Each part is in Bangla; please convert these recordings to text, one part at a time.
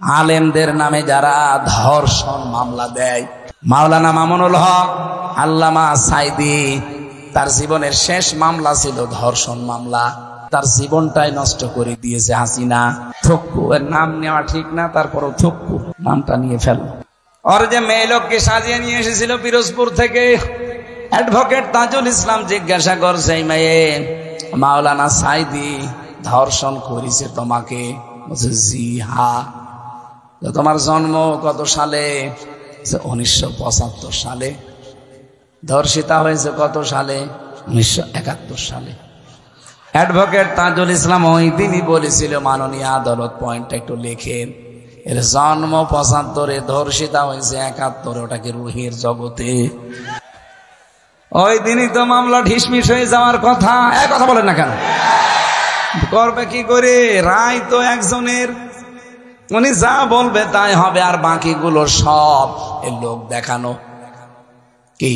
আলেমদের নামে যারা ধর্ষণ মামলা দেয়, মাওলানা মামুনুল হক, আল্লামা সাইদি, তার জীবনের শেষ মামলা ছিল ধর্ষণ মামলা। তার জীবনটাই নষ্ট করে দিয়েছে হাসিনা। থক্কু, এর নাম নেওয়া ঠিক না, তারপরও থক্কু নামটা নিয়ে ফেল। ওর যে মেয়ে লোককে সাজিয়ে নিয়ে এসেছিল পিরোজপুর থেকে, অ্যাডভোকেট তাজুল ইসলাম জিজ্ঞাসা করছে, মেয়ে মাওলানা সাইদি ধর্ষণ করেছে তোমাকে? বলছে জি হ্যাঁ। তোমার জন্ম কত সালে? 1975 সালে। ধর্ষিতা হয়েছে কত সালে? 1971 সালে। অ্যাডভোকেট তাজুল ইসলাম ওই দিনই বলেছিল, মাননীয় আদালত পয়েন্টটা একটু লেখেন, এর জন্ম 75-এ, ধর্ষিতা হয়েছে 71-এ, ওটাকে রুহের জগতে। ওই দিনই তো মামলা ঢিসমিস হয়ে যাওয়ার কথা। কথা বলেন না কেন? করবে কি করে? রায় তো একজনের, উনি যা বলবে তাই হবে, আর বাকিগুলো সব এর লোক দেখানো। কি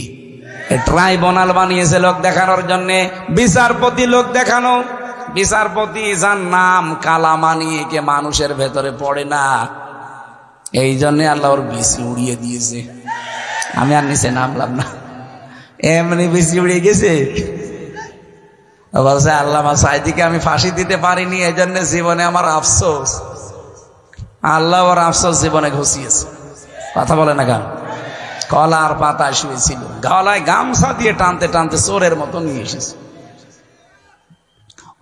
ট্রাইব্যুনাল বানিয়েছে লোক দেখানোর জন্য, বিচারপতি লোক দেখানো। বিচারপতি যার নাম কালামানি, কে মানুষের ভেতরে পড়ে না, এই জন্য আল্লাহ ওর বিসি উড়িয়ে দিয়েছে। আমি আর নিচে নামলাম না, এমনি বিসি উড়িয়ে গেছে। বলছে আল্লামা সাইদিকে আমি ফাঁসি দিতে পারিনি, এই জন্য জীবনে আমার আফসোস। আল্লাহ ওর আফসোস জীবনে ঘুষিয়েছে। কথা বলে না কেন? কলার পাতায় শুয়েছিল, গলায় গামছা দিয়ে টানতে টানতে চোরের মতো নিয়ে এসেছে।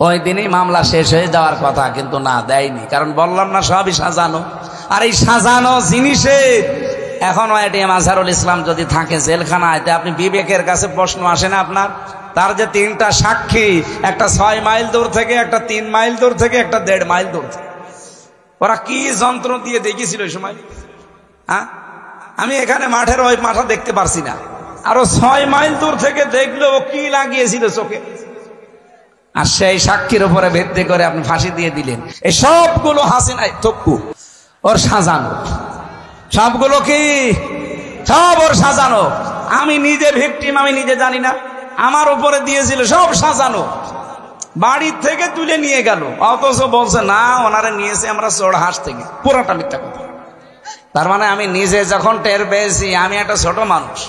ওই দিনই মামলা শেষ হয়ে যাওয়ার কথা, কিন্তু না, দেয়নি। কারণ বললাম না সবই সাজানো। আর এই সাজানো জিনিসে এখনো এটিএম আজহারুল ইসলাম যদি থাকে জেলখানায়, আপনি বিবেকের কাছে প্রশ্ন আসে না আপনার? তার যে 3টা সাক্ষী, একটা 6 মাইল দূর থেকে, একটা 3 মাইল দূর থেকে, একটা 1.5 মাইল দূর থেকে, ওরা কি যন্ত্র দিয়ে দেখিয়েছিল ওই সময়? হ্যাঁ, আমি এখানে মাঠের ওই মাথা দেখতে পারছি না, আরো 6 মাইল দূর থেকে দেখলো ও কি লাগিয়েছিল চোখে। আর সেই সাক্ষীর উপরে ভিত্তি করে আপনি ফাঁসি দিয়ে দিলেন। এই সবগুলো হাসিনাই থক্কু, ওর সাজানো। সবগুলো কি? সব ওর সাজানো। আমি নিজে ভিকটিম, আমি নিজে জানি না, আমার উপরে দিয়েছিল, সব সাজানো। বাড়ির থেকে তুলে নিয়ে গেল, অথচ বলছে না ওনারে নিয়েছে আমরা চোরহাট থেকে। পুরোটা মিথ্যা কথা। তার মানে আমি নিজে যখন টের পেয়েছি আমি একটা ছোট মানুষ।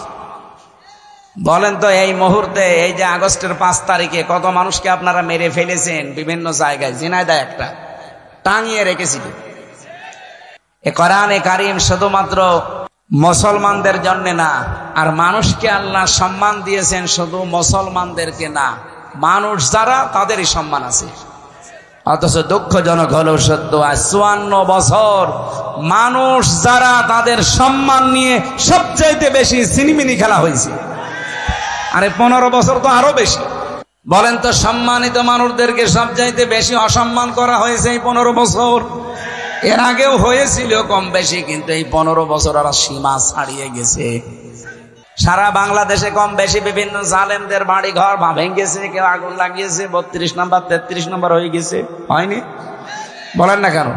বলেন তো এই মুহূর্তে, এই যে আগস্টের 5 তারিখে কত মানুষকে আপনারা মেরে ফেলেছেন বিভিন্ন জায়গায়। ঝিনাইদহ একটা টাঙিয়ে রেখেছিল। এ কোরআনে কারীম শুধুমাত্র মুসলমানদের জন্য না, আর মানুষকে আল্লাহ সম্মান দিয়েছেন শুধু মুসলমানদেরকে না, মানুষ যারা তাদেরই সম্মান আছে। অথচ দুঃখজনক হলেও সত্য, আজ 54 বছর মানুষ যারা, তাদের সম্মান নিয়ে সবচাইতে বেশি সিনিমিনি খেলা হয়েছে। আরে 15 বছর তো আরো বেশি। বলেন তো, সম্মানিত মানুষদেরকে সবচাইতে বেশি অসম্মান করা হয়েছে এই 15 বছর। এর আগেও হয়েছিল কম বেশি, কিন্তু এই 15 বছর ওরা সীমা ছাড়িয়ে গেছে। সারা বাংলাদেশে কম বেশি বিভিন্ন জালেমদের বাড়ি ঘর ভেঙেছে, কেউ আগুন লাগিয়েছে, 32 নম্বর 33 নম্বর হয়ে গেছে, হয়নি? বলেন না কেন?